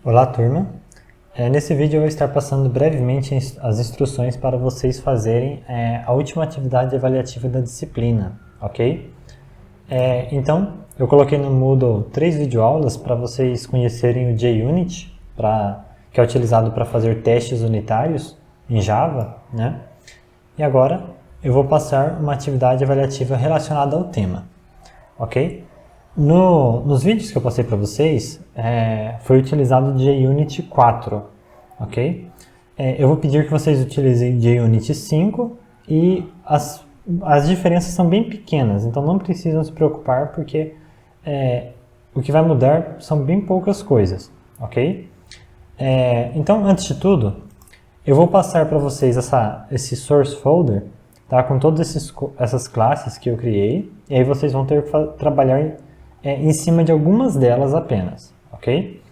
Olá, turma. Nesse vídeo eu vou estar passando brevemente as instruções para vocês fazerem a última atividade avaliativa da disciplina, ok? Então, eu coloquei no Moodle 3 videoaulas para vocês conhecerem o JUnit, que é utilizado para fazer testes unitários em Java, né? E agora eu vou passar uma atividade avaliativa relacionada ao tema, ok? Nos vídeos que eu passei para vocês, foi utilizado o JUnit 4, ok? Eu vou pedir que vocês utilizem o JUnit 5 e as diferenças são bem pequenas, então não precisam se preocupar porque o que vai mudar são bem poucas coisas, ok? Então, antes de tudo, eu vou passar para vocês esse source folder, tá, com todas essas classes que eu criei, e aí vocês vão ter que trabalhar em cima de algumas delas apenas, ok?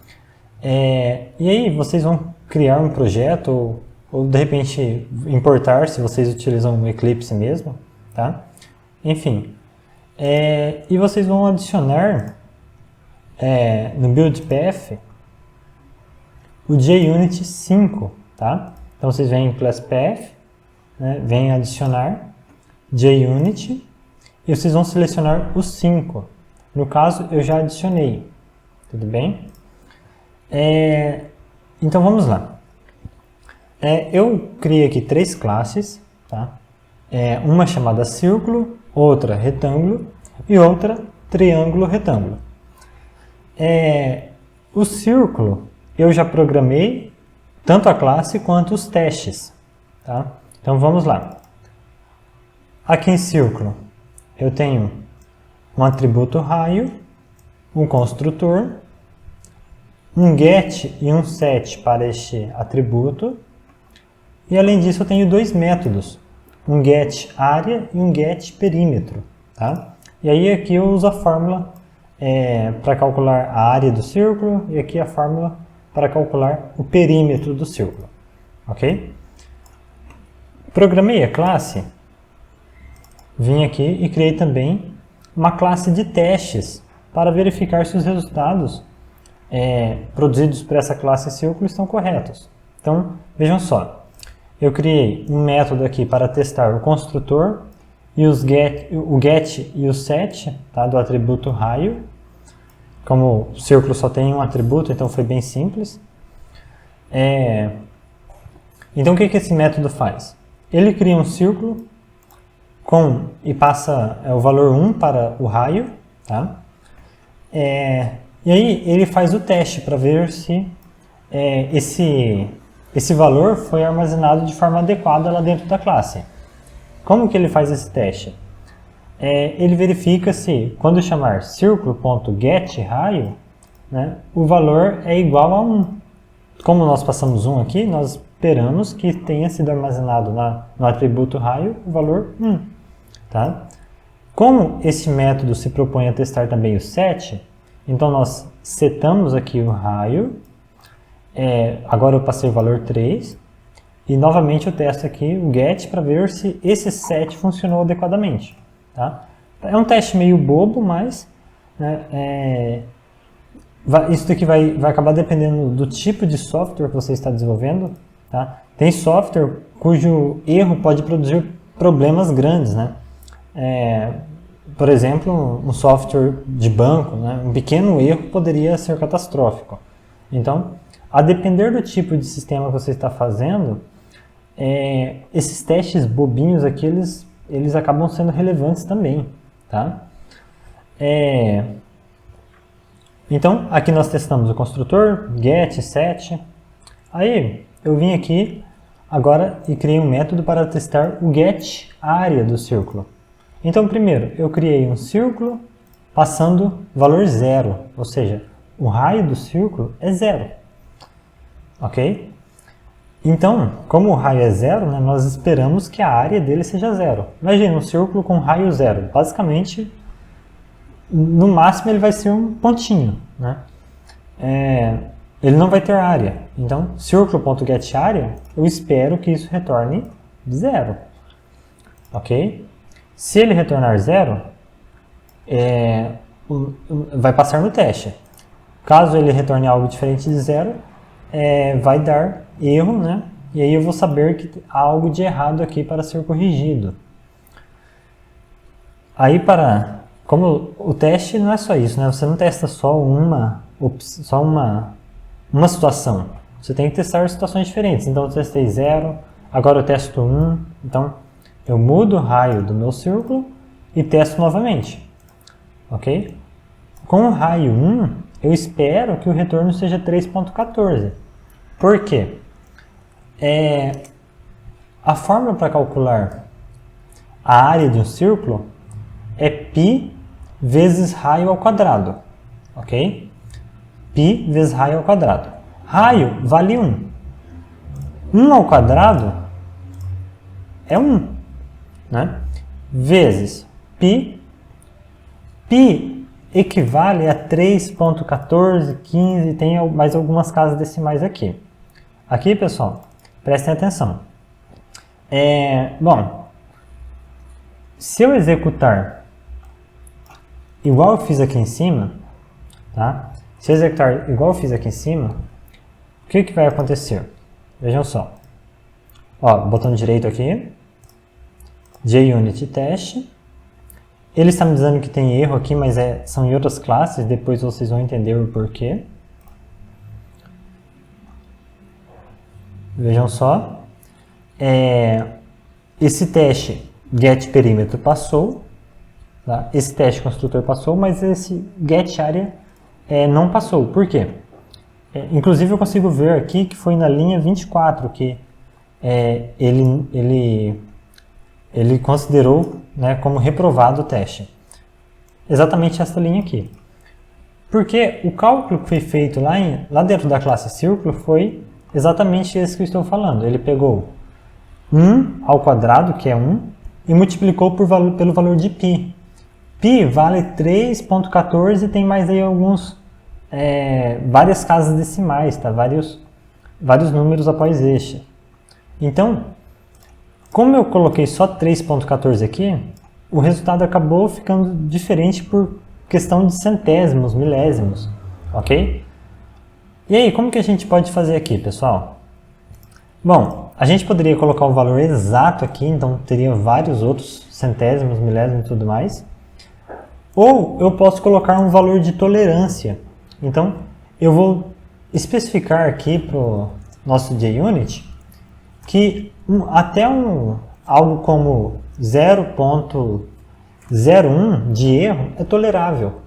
E aí vocês vão criar um projeto ou de repente importar, se vocês utilizam o Eclipse mesmo, tá? Enfim, e vocês vão adicionar no build path o JUnit 5, tá? Então vocês vêm em class path, né, vêm adicionar JUnit e vocês vão selecionar o 5. No caso, eu já adicionei, tudo bem? Então vamos lá. Eu criei aqui 3 classes, tá? Uma chamada círculo, outra retângulo e outra triângulo retângulo. O círculo eu já programei tanto a classe quanto os testes, tá? Então vamos lá. Aqui em círculo eu tenho um atributo raio, um construtor, um get e um set para este atributo, e além disso eu tenho 2 métodos, um get área e um get perímetro, tá? E aí aqui eu uso a fórmula para calcular a área do círculo e aqui a fórmula para calcular o perímetro do círculo, ok? Programei a classe, vim aqui e criei também uma classe de testes para verificar se os resultados produzidos por essa classe círculo estão corretos. Então, vejam só, eu criei um método aqui para testar o construtor e o get e o set, tá, do atributo raio. Como o círculo só tem um atributo, então foi bem simples. Então, o que esse método faz? Ele cria um círculo e passa o valor 1 para o raio, tá? E aí ele faz o teste para ver se esse valor foi armazenado de forma adequada lá dentro da classe. Como que ele faz esse teste? Ele verifica se, quando chamar círculo.getRaio, né, o valor é igual a 1. Como nós passamos 1 aqui, nós esperamos que tenha sido armazenado no atributo raio o valor 1. Tá? Como esse método se propõe a testar também o set, então nós setamos aqui o raio, agora eu passei o valor 3, e novamente eu testo aqui o get para ver se esse set funcionou adequadamente. Tá? É um teste meio bobo, mas né, isso daqui vai acabar dependendo do tipo de software que você está desenvolvendo. Tá? Tem software cujo erro pode produzir problemas grandes, né? Por exemplo, um software de banco, né? Um pequeno erro poderia ser catastrófico. Então, a depender do tipo de sistema que você está fazendo, esses testes bobinhos aqui, eles acabam sendo relevantes também, tá? Então, aqui nós testamos o construtor, get, set. Aí, eu vim aqui agora e criei um método para testar o get área do círculo. Então, primeiro, eu criei um círculo passando valor 0, ou seja, o raio do círculo é 0, ok? Então, como o raio é 0, né, nós esperamos que a área dele seja 0. Imagina um círculo com raio 0, basicamente, no máximo ele vai ser um pontinho, né? Ele não vai ter área, então, círculo.getArea, eu espero que isso retorne 0, ok? Se ele retornar 0, vai passar no teste. Caso ele retorne algo diferente de zero, vai dar erro, né? E aí eu vou saber que há algo de errado aqui para ser corrigido. Aí como o teste não é só isso, né? Você não testa só uma situação. Você tem que testar situações diferentes. Então eu testei 0, agora eu testo 1. Então eu mudo o raio do meu círculo e testo novamente. Ok? Com o raio 1, eu espero que o retorno seja 3.14. Por quê? A fórmula para calcular a área de um círculo é π vezes raio ao quadrado. Ok? Π vezes raio ao quadrado. Raio vale 1. 1 ao quadrado é 1. Né? Vezes π. Π equivale a 3.1415, tem mais algumas casas decimais aqui. Aqui, pessoal, prestem atenção. Bom, se eu executar igual eu fiz aqui em cima, tá? Se eu executar igual eu fiz aqui em cima, o que vai acontecer? Vejam só. Ó, botão direito aqui, JUnit teste. Ele está me dizendo que tem erro aqui, mas são em outras classes, depois vocês vão entender o porquê. Vejam só. Esse teste getPerímetro passou. Tá? Esse teste construtor passou, mas esse getArea não passou. Por quê? Inclusive eu consigo ver aqui que foi na linha 24 que ele considerou, né, como reprovado o teste. Exatamente essa linha aqui. Porque o cálculo que foi feito lá dentro da classe círculo foi exatamente esse que eu estou falando. Ele pegou 1 ao quadrado, que é 1, e multiplicou pelo valor de π. π vale 3.14 e tem mais aí várias casas decimais, tá? vários números após este. Então, como eu coloquei só 3.14 aqui, o resultado acabou ficando diferente por questão de centésimos, milésimos, ok? E aí, como que a gente pode fazer aqui, pessoal? Bom, a gente poderia colocar o valor exato aqui, então teria vários outros centésimos, milésimos e tudo mais. Ou eu posso colocar um valor de tolerância. Então, eu vou especificar aqui para o nosso JUnit que até algo como 0.01 de erro é tolerável,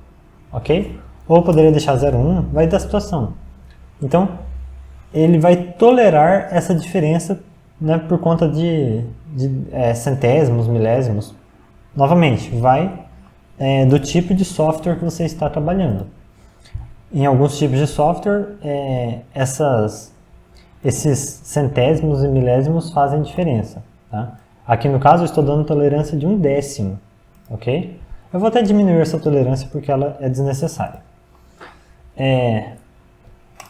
ok? Ou poderia deixar 0.1, vai da situação. Então, ele vai tolerar essa diferença, né, por conta de centésimos, milésimos. Novamente, vai do tipo de software que você está trabalhando. Em alguns tipos de software, esses centésimos e milésimos fazem diferença. Tá? Aqui no caso eu estou dando tolerância de 1/10, ok? Eu vou até diminuir essa tolerância porque ela é desnecessária.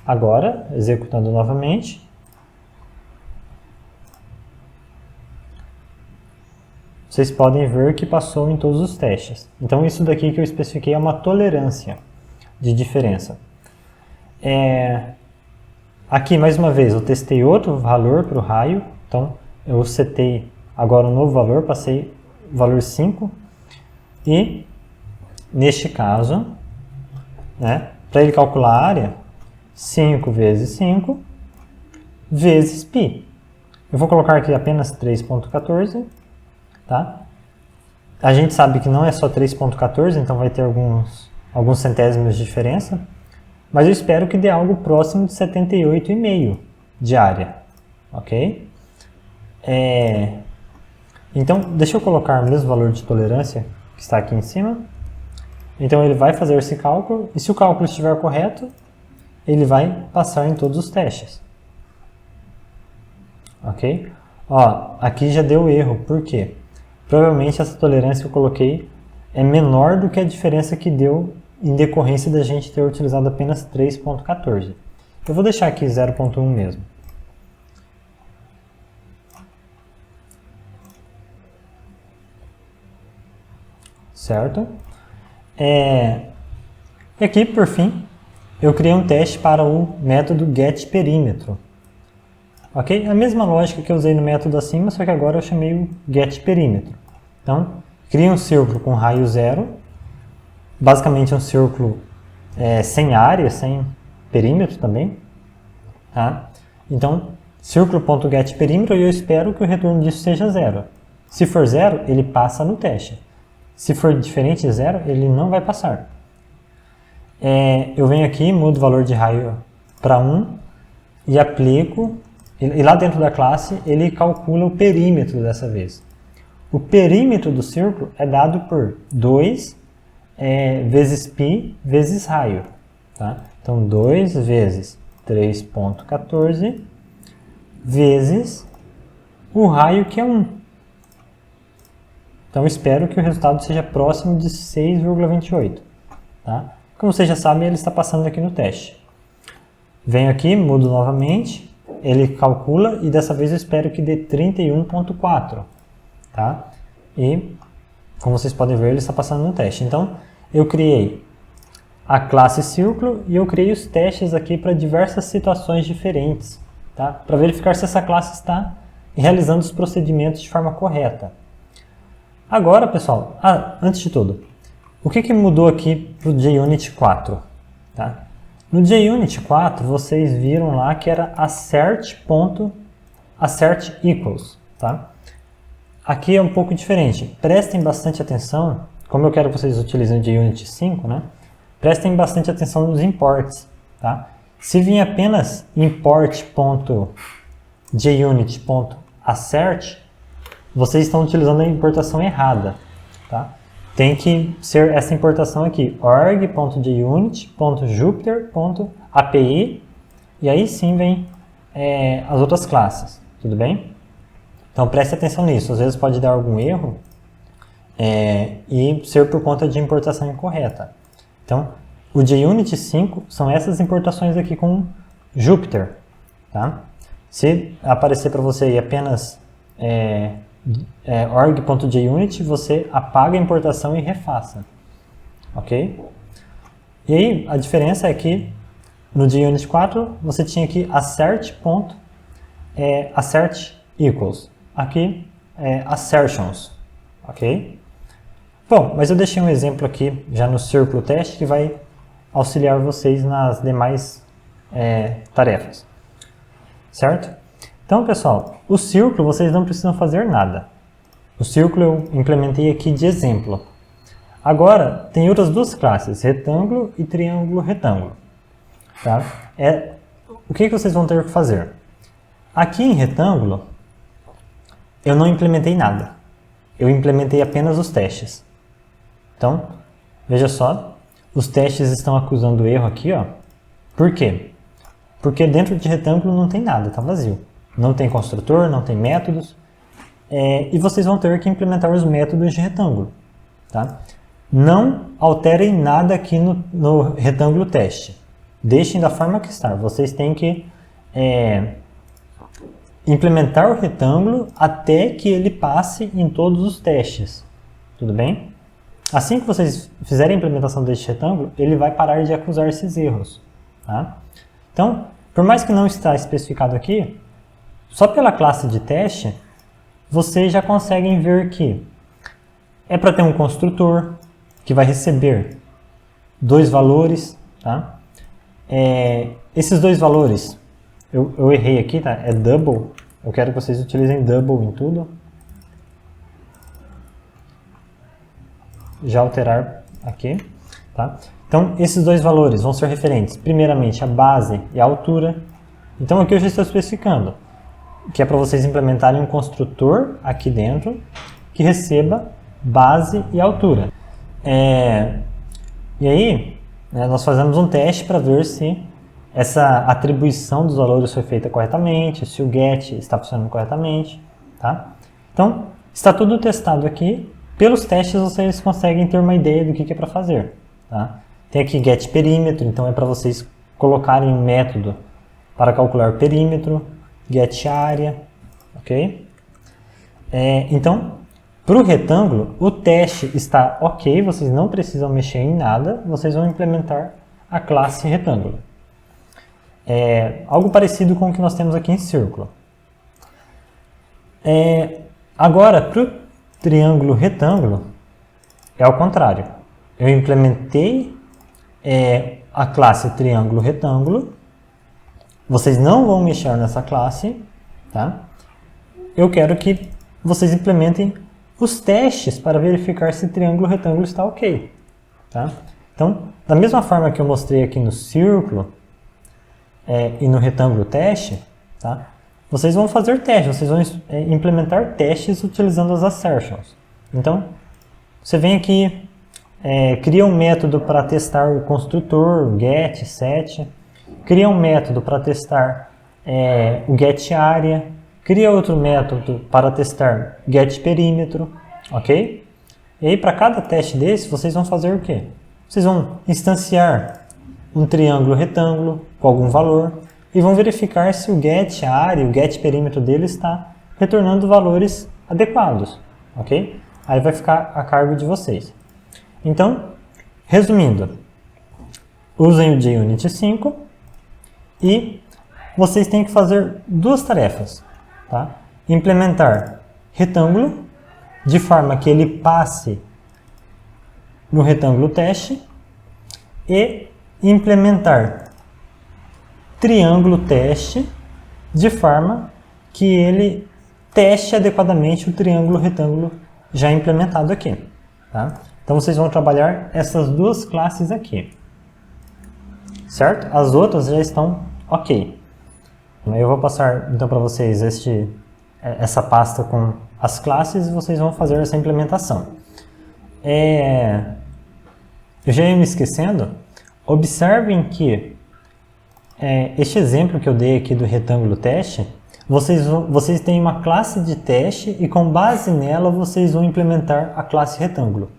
Agora, executando novamente, vocês podem ver que passou em todos os testes. Então isso daqui que eu especifiquei é uma tolerância de diferença. Aqui, mais uma vez, eu testei outro valor para o raio. Então, eu setei agora um novo valor, passei o valor 5. E, neste caso, né, para ele calcular a área, 5 vezes 5 vezes π. Eu vou colocar aqui apenas 3.14. Tá? A gente sabe que não é só 3.14, então vai ter alguns centésimos de diferença. Mas eu espero que dê algo próximo de 78,5 de área, ok? Então, deixa eu colocar o mesmo valor de tolerância que está aqui em cima. Então, ele vai fazer esse cálculo, e se o cálculo estiver correto, ele vai passar em todos os testes. Ok? Ó, aqui já deu erro, por quê? Provavelmente essa tolerância que eu coloquei é menor do que a diferença que deu em decorrência da gente ter utilizado apenas 3.14. Eu vou deixar aqui 0.1 mesmo. Certo? E aqui, por fim, eu criei um teste para o método getPerímetro. Ok? A mesma lógica que eu usei no método acima, só que agora eu chamei o getPerímetro. Então, cria um círculo com raio 0, basicamente um círculo sem área, sem perímetro também. Tá? Então, círculo.getPerímetro, e eu espero que o retorno disso seja 0. Se for 0, ele passa no teste. Se for diferente de 0, ele não vai passar. Eu venho aqui, mudo o valor de raio para 1 e aplico, e lá dentro da classe ele calcula o perímetro dessa vez. O perímetro do círculo é dado por 2 vezes π vezes raio. Tá? Então, 2 vezes 3.14 vezes o raio, que é 1. Então, espero que o resultado seja próximo de 6,28. Tá? Como vocês já sabem, ele está passando aqui no teste. Venho aqui, mudo novamente, ele calcula e dessa vez eu espero que dê 31,4. Tá? E, como vocês podem ver, ele está passando no teste. Então, eu criei a classe círculo e eu criei os testes aqui para diversas situações diferentes. Tá? Para verificar se essa classe está realizando os procedimentos de forma correta. Agora, pessoal, antes de tudo, o que mudou aqui para o JUnit 4? Tá? No JUnit 4, vocês viram lá que era assert equals. Tá? Aqui é um pouco diferente. Prestem bastante atenção, como eu quero que vocês utilizem o JUnit 5, né? Prestem bastante atenção nos imports. Tá? Se vir apenas import.junit.assert, vocês estão utilizando a importação errada. Tá? Tem que ser essa importação aqui, org.junit.jupyter.api, e aí sim vem as outras classes, tudo bem? Então preste atenção nisso, às vezes pode dar algum erro e ser por conta de importação incorreta. Então, o JUnit 5 são essas importações aqui com Jupyter. Tá? Se aparecer para você aí apenas org.junit, você apaga a importação e refaça. Ok? E aí, a diferença é que no JUnit 4 você tinha aqui assert equals. Aqui assertions. Ok? Bom, mas eu deixei um exemplo aqui já no círculo teste que vai auxiliar vocês nas demais tarefas. Certo? Então, pessoal, o círculo vocês não precisam fazer nada. O círculo eu implementei aqui de exemplo. Agora, tem outras duas classes, retângulo e triângulo retângulo. Tá? O que vocês vão ter que fazer? Aqui em retângulo, eu não implementei nada. Eu implementei apenas os testes. Então, veja só, os testes estão acusando erro aqui, ó. Por quê? Porque dentro de retângulo não tem nada, está vazio. Não tem construtor, não tem métodos. E vocês vão ter que implementar os métodos de retângulo. Tá? Não alterem nada aqui no retângulo teste. Deixem da forma que está. Vocês têm que implementar o retângulo até que ele passe em todos os testes. Tudo bem? Assim que vocês fizerem a implementação deste retângulo, ele vai parar de acusar esses erros. Tá? Então, por mais que não está especificado aqui, só pela classe de teste, vocês já conseguem ver que é para ter um construtor que vai receber 2 valores. Tá? Esses 2 valores, eu errei aqui, tá? É double. Eu quero que vocês utilizem double em tudo. Já alterar aqui. Tá? Então, esses 2 valores vão ser referentes, primeiramente, a base e a altura. Então, aqui eu já estou especificando que é para vocês implementarem um construtor aqui dentro que receba base e altura. E aí, nós fazemos um teste para ver se essa atribuição dos valores foi feita corretamente, se o get está funcionando corretamente. Tá? Então, está tudo testado aqui. Pelos testes, vocês conseguem ter uma ideia do que é para fazer. Tá? Tem aqui getPerímetro, então é para vocês colocarem um método para calcular o perímetro. getArea, ok? Então, para o retângulo, o teste está ok, vocês não precisam mexer em nada, vocês vão implementar a classe retângulo. Algo parecido com o que nós temos aqui em círculo. Agora, para o triângulo retângulo, é ao contrário. Eu implementei a classe triângulo retângulo. Vocês não vão mexer nessa classe, tá? Eu quero que vocês implementem os testes para verificar se triângulo retângulo está ok, tá? Então, da mesma forma que eu mostrei aqui no círculo e no retângulo teste, tá? Vocês vão fazer testes, vocês vão implementar testes utilizando as assertions. Então, você vem aqui, cria um método para testar o construtor, o get, set, cria um método para testar o getArea, cria outro método para testar getPerímetro, ok? E aí, para cada teste desse, vocês vão fazer o quê? Vocês vão instanciar um triângulo retângulo com algum valor e vão verificar se o getArea, o getPerímetro dele está retornando valores adequados, ok? Aí vai ficar a cargo de vocês. Então, resumindo, usem o JUnit 5 e vocês têm que fazer duas tarefas, tá? Implementar retângulo de forma que ele passe no retângulo teste e implementar triângulo teste de forma que ele teste adequadamente o triângulo retângulo já implementado aqui, tá? Então vocês vão trabalhar essas duas classes aqui, certo? As outras já estão ok. Eu vou passar então para vocês essa pasta com as classes e vocês vão fazer essa implementação. Eu já ia me esquecendo, observem que este exemplo que eu dei aqui do retângulo teste, vocês têm uma classe de teste e com base nela vocês vão implementar a classe retângulo.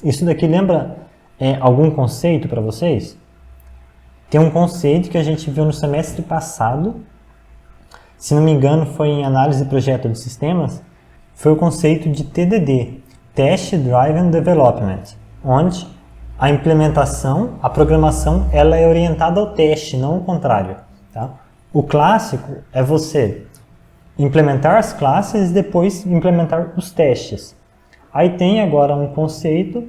Isso daqui lembra algum conceito para vocês? Tem um conceito que a gente viu no semestre passado, se não me engano foi em análise de projeto de sistemas, foi o conceito de TDD, Test Driven Development, onde a implementação, a programação, ela é orientada ao teste, não ao contrário, tá? O clássico é você implementar as classes e depois implementar os testes. Aí tem agora um conceito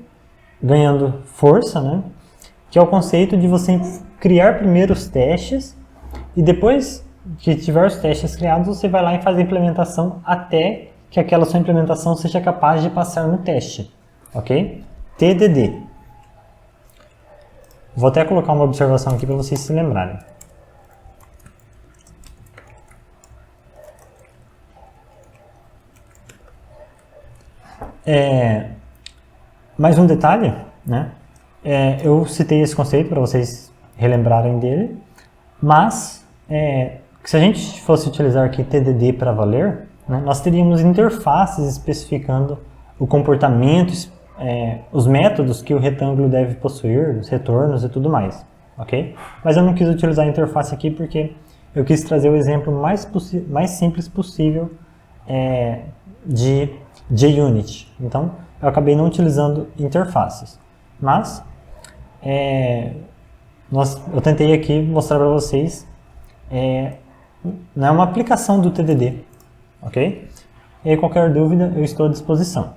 ganhando força, né? Que é o conceito de você criar primeiro os testes e depois que tiver os testes criados, você vai lá e faz a implementação até que aquela sua implementação seja capaz de passar no teste, ok? TDD. Vou até colocar uma observação aqui para vocês se lembrarem. Mais um detalhe, né? Eu citei esse conceito para vocês relembrarem dele, mas se a gente fosse utilizar aqui TDD para valer, né, nós teríamos interfaces especificando o comportamento, os métodos que o retângulo deve possuir, os retornos e tudo mais, ok? Mas eu não quis utilizar a interface aqui porque eu quis trazer o exemplo mais simples possível de JUnit. Então, eu acabei não utilizando interfaces. Mas, eu tentei aqui mostrar para vocês uma aplicação do TDD, ok? E aí, qualquer dúvida, eu estou à disposição.